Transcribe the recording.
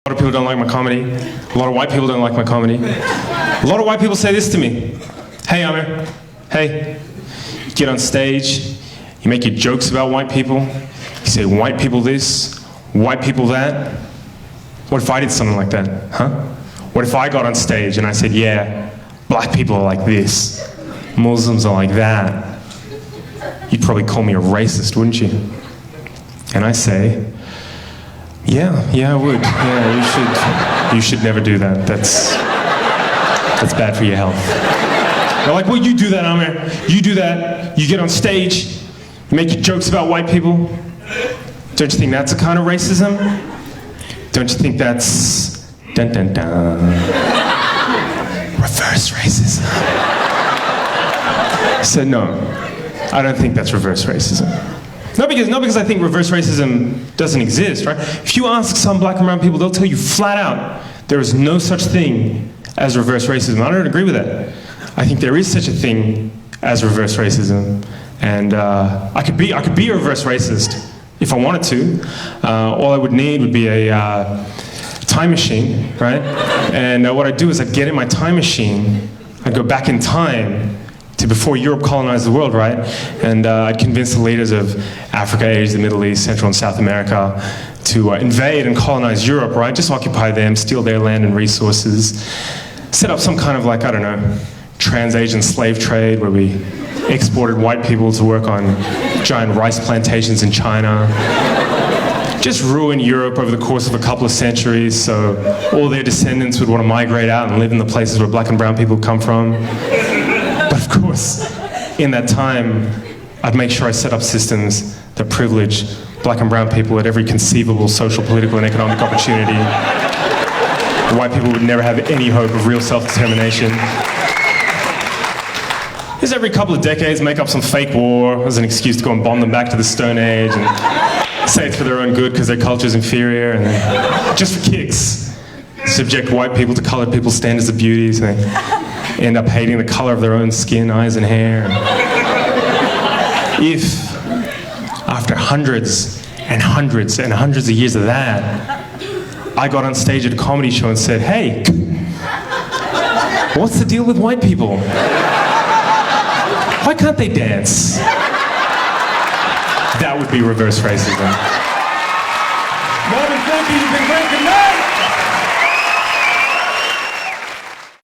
A lot of people don't like my comedy. A lot of white people don't like my comedy. A lot of white people say this to me. Hey, Amir. Hey. You get on stage, you make your jokes about white people. You say white people this, white people that. What if I did something like that, huh? What if I got on stage and I said, yeah, black people are like this, Muslims are like that. You'd probably call me a racist, wouldn't you? And I say, yeah, I would. Yeah, you should never do that. That's bad for your health. They're like, well, you do that, Amir. You do that. You get on stage, you make your jokes about white people. Don't you think that's a kind of racism? Don't you think that's dun dun dun reverse racism? I said, no, I don't think that's reverse racism. Not because I think reverse racism doesn't exist, right? If you ask some black and brown people, they'll tell you flat out, there is no such thing as reverse racism. I don't agree with that. I think there is such a thing as reverse racism, and I could be a reverse racist if I wanted to. All I would need would be a time machine, right? And what I'd do is I'd get in my time machine, I'd go back in time to before Europe colonized the world, right? And I'd convince the leaders of Africa, Asia, the Middle East, Central and South America to invade and colonize Europe, right? Just occupy them, steal their land and resources, set up some kind of, like, I don't know, trans-Asian slave trade where we exported white people to work on giant rice plantations in China. Just ruin Europe over the course of a couple of centuries so all their descendants would want to migrate out and live in the places where black and brown people come from. But of course, in that time, I'd make sure I set up systems that privilege black and brown people at every conceivable social, political, and economic opportunity. White people would never have any hope of real self-determination. Just every couple of decades, make up some fake war as an excuse to go and bomb them back to the Stone Age and say it's for their own good because their culture's inferior, and then, just for kicks, subject white people to colored people's standards of beauty, so they end up hating the color of their own skin, eyes, and hair. If, after hundreds and hundreds and hundreds of years of that, I got on stage at a comedy show and said, hey, what's the deal with white people? Why can't they dance? That would be reverse racism. Marvin, thank you. You've been great.